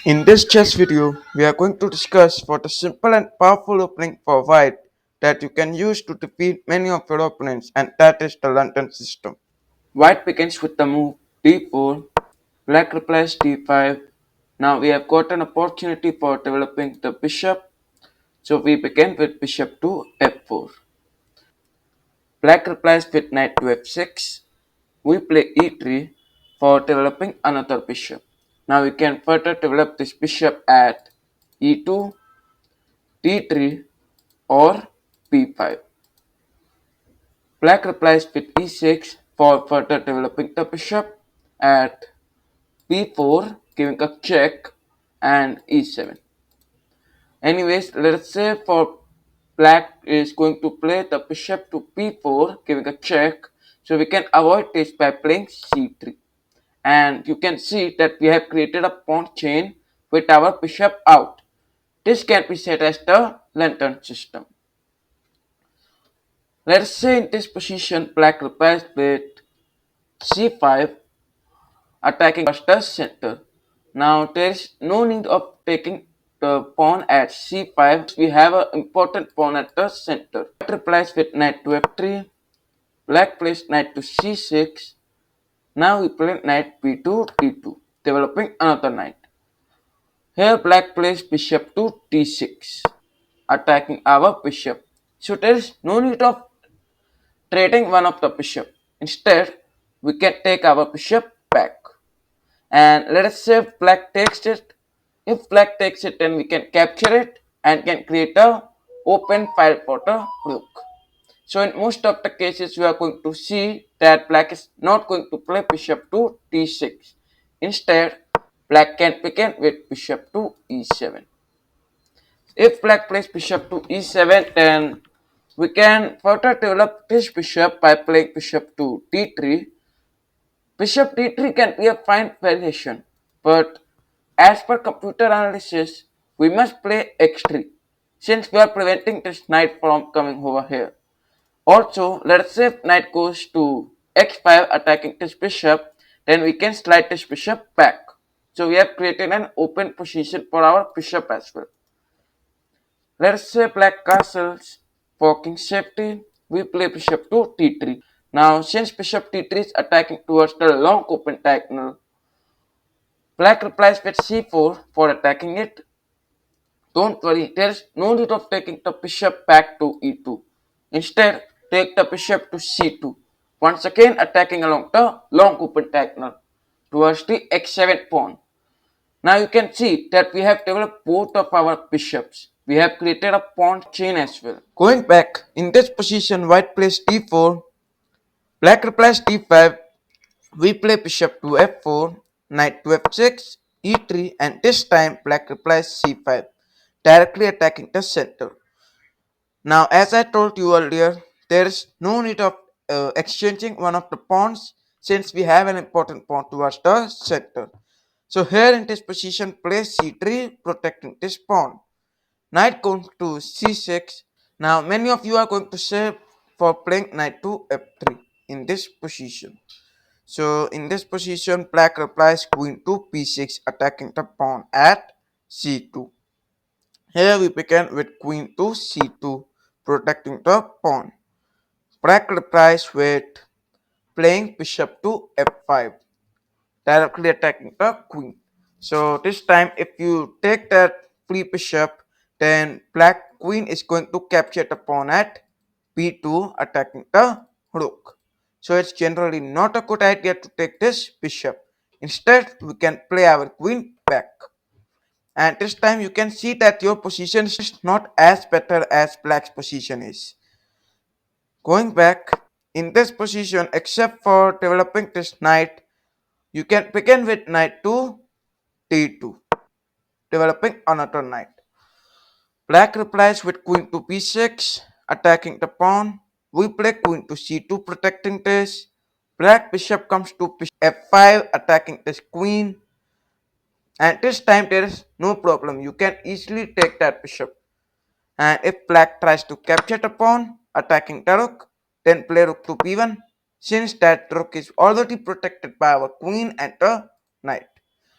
In this chess video, we are going to discuss what a simple and powerful opening for white that you can use to defeat many of your opponents, and that is the London system. White begins with the move d4, black replies d5. Now we have got an opportunity for developing the bishop, so we begin with bishop to f4. Black replies with knight to f6. We play e3 for developing another bishop. Now we can further develop this bishop at e2, d3 or b5. Black replies with e6 for further developing the bishop at b4, giving a check, and e7. Anyways, let's say for black is going to play the bishop to b4, giving a check, so we can avoid this by playing c3. And you can see that we have created a pawn chain with our bishop out. This can be said as the lantern system. Let's say in this position black replies with c5, attacking the center. Now there is no need of taking the pawn at c5. We have an important pawn at the center. White replies with knight to f3. Black plays knight to c6. Now we play knight b2 d2, developing another knight. Here black plays bishop to d6, attacking our bishop. So there is no need of trading one of the bishop. Instead, we can take our bishop back. And let us say black takes it. If black takes it, then we can capture it and can create a open file for the rook. So in most of the cases, we are going to see that black is not going to play bishop to d6. Instead, black can begin with bishop to e7. If black plays bishop to e7, then we can further develop this bishop by playing bishop to d3. Bishop d3 can be a fine variation, but as per computer analysis, we must play x3 since we are preventing this knight from coming over here. Also, let's say if knight goes to x5 attacking this bishop, then we can slide this bishop back. So we have created an open position for our bishop as well. Let's say black castles for king safety. We play bishop to d3. Now, since bishop d3 is attacking towards the long open diagonal, black replies with c4 for attacking it. Don't worry, there is no need of taking the bishop back to e2. Instead, take the bishop to c2, once again attacking along the long open diagonal towards the x7 pawn. Now you can see that we have developed both of our bishops. We have created a pawn chain as well. Going back, in this position, white plays d4, black replies d5, we play bishop to f4, knight to f6, e3, and this time black replies c5, directly attacking the center. Now, as I told you earlier, there is no need of exchanging one of the pawns since we have an important pawn towards the center. So here in this position, play c3, protecting this pawn. Knight goes to c6. Now many of you are going to say for playing knight to f3 in this position. So in this position, black replies queen to b6, attacking the pawn at c2. Here we begin with queen to c2, protecting the pawn. Black replies with playing bishop to f5, directly attacking the queen. So this time, if you take that free bishop, then black queen is going to capture the pawn at b2, attacking the rook. So it's generally not a good idea to take this bishop. Instead, we can play our queen back. And this time you can see that your position is not as better as black's position is. Going back, in this position, except for developing this knight, you can begin with knight to d2, developing another knight. Black replies with queen to b6, attacking the pawn. We play queen to c2, protecting this. Black bishop comes to f5, attacking this queen. And this time there is no problem. You can easily take that bishop. And if black tries to capture the pawn, attacking the rook, then play rook to b1, since that rook is already protected by our queen and the knight.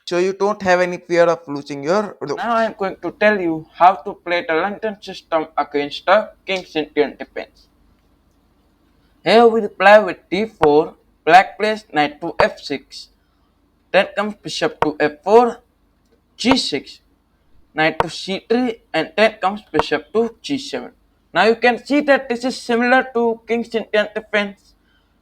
so you don't have any fear of losing your rook. Now I am going to tell you how to play the London system against the King's Indian defense. Here we reply with d4, black plays knight to f6, then comes bishop to f4, g6, knight to c3, and then comes bishop to g7. Now you can see that this is similar to King's Indian defense.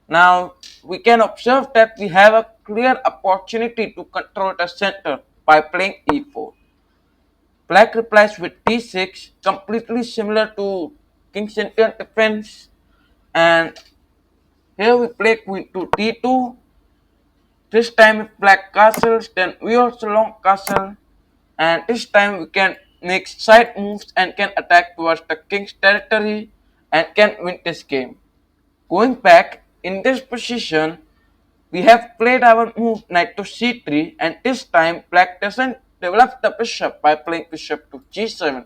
Now we can observe that we have a clear opportunity to control the center by playing e4. Black replies with d6, completely similar to King's Indian defense. And here we play queen to d2. This time if black castles, then we also long castle. And this time we can make side moves and can attack towards the king's territory and can win this game. Going back, in this position, we have played our move knight to c3, and this time black doesn't develop the bishop by playing bishop to g7.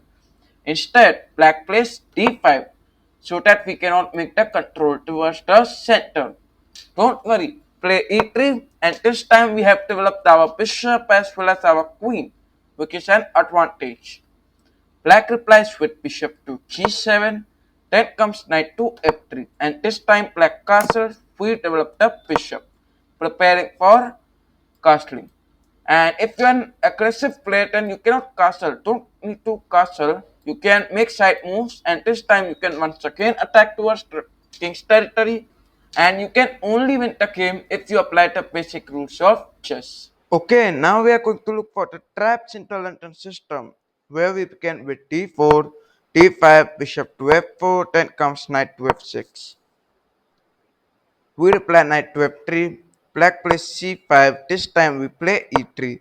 Instead, black plays d5 so that we cannot make the control towards the center. Don't worry, play e3, and this time we have developed our bishop as well as our queen, which is an advantage. Black replies with bishop to g7, then comes knight to f3, and this time black castles, we develop the bishop, preparing for castling. And if you are an aggressive player, then you cannot castle. Don't need to castle. You can make side moves, and this time you can once again attack towards the king's territory. And you can only win the game if you apply the basic rules of chess. Okay, now we are going to look for the traps in the London system, where we begin with d4, d5, bishop to f4, then comes knight to f6. We reply knight to f3, black plays c5, this time we play e3.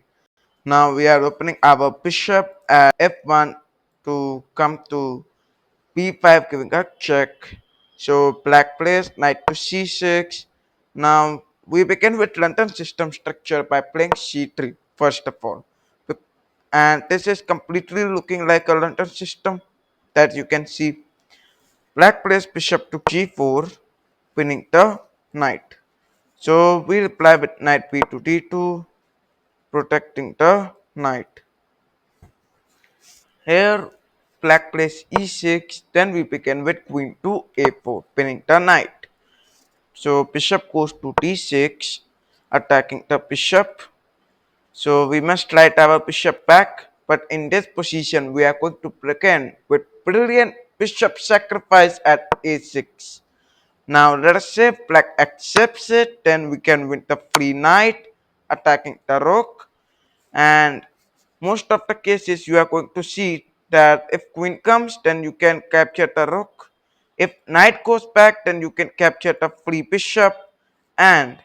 Now we are opening our bishop at f1 to come to b5, giving a check. So black plays knight to c6. Now we begin with London system structure by playing c3 first of all. And this is completely looking like a London system that you can see. Black plays bishop to g4, winning the knight. So we reply with knight b to d2, protecting the knight. Here black plays e6, then we begin with queen to a4, pinning the knight. So bishop goes to d6, attacking the bishop. So we must slide our bishop back, but in this position we are going to begin with brilliant bishop sacrifice at a6. Now let us say black accepts it, then we can win the free knight, attacking the rook. And most of the cases you are going to see that if queen comes, then you can capture the rook. If knight goes back, then you can capture the free bishop. And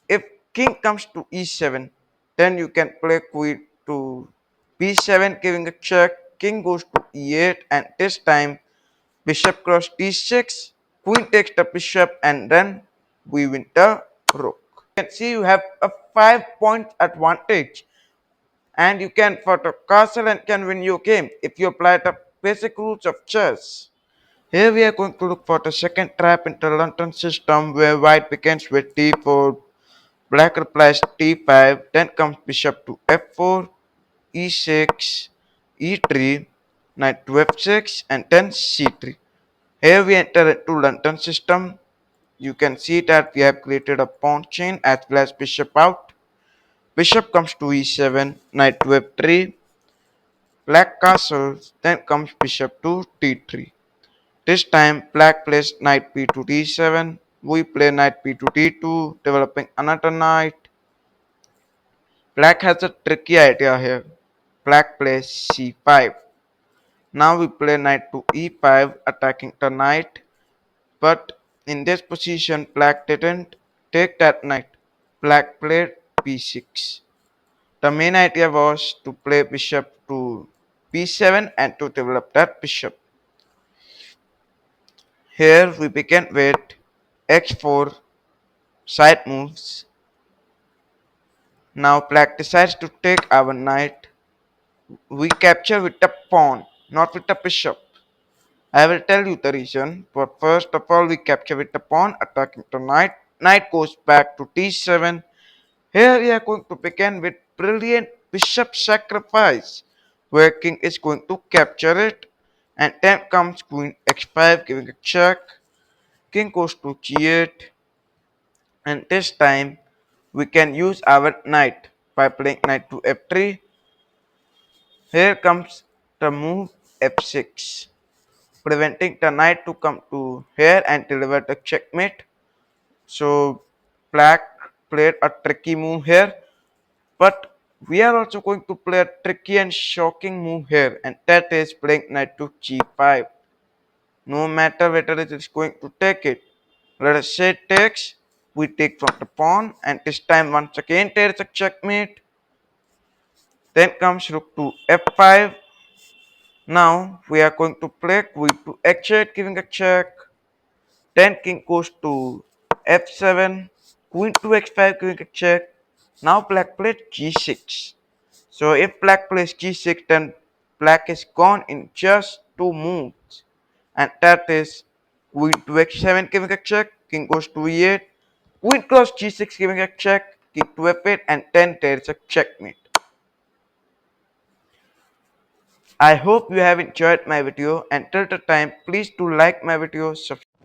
if king comes to e7, then you can play queen to b7, giving a check. King goes to e8, and this time bishop cross d6, queen takes the bishop, and then we win the rook. You can see you have a 5-point advantage, and you can for the castle and can win your game if you apply the basic rules of chess. Here we are going to look for the second trap in the London system, where white begins with d4, black replies d5, then comes bishop to f4, e6, e3, knight to f6, and then c3. Here we enter into London system. You can see that we have created a pawn chain as well as bishop out. Bishop comes to e7, knight to f3, black castles, then comes bishop to d3. This time black plays knight b to d7, we play knight b to d2, developing another knight. Black has a tricky idea here. Black plays c5. Now we play knight to e5, attacking the knight. But in this position, black didn't take that knight. Black played b6. The main idea was to play bishop to b7 and to develop that bishop. Here we begin with x4 side moves. Now black decides to take our knight. We capture with the pawn, not with the bishop. I will tell you the reason, but first of all we capture with the pawn, attacking the knight. Knight goes back to d7. Here we are going to begin with brilliant bishop sacrifice, where king is going to capture it, and then comes queen x5 giving a check, king goes to g8, and this time we can use our knight by playing knight to f3. Here comes the move f6, preventing the knight to come to here and deliver the checkmate. So black played a tricky move here, but we are also going to play a tricky and shocking move here, and that is playing knight to g5. No matter whether it is going to take it. Let us say it takes, we take from the pawn, and this time once again there is a checkmate. Then comes rook to f5. Now we are going to play queen to h8 giving a check. Then king goes to f7, queen to x5 giving a check. Now black plays g6. So if black plays g6, then black is gone in just two moves. And that is queen to h7 giving a check, king goes to e8, queen cross g6 giving a check, king to f8, and then there is a checkmate. I hope you have enjoyed my video, and till the time please do like my video, subscribe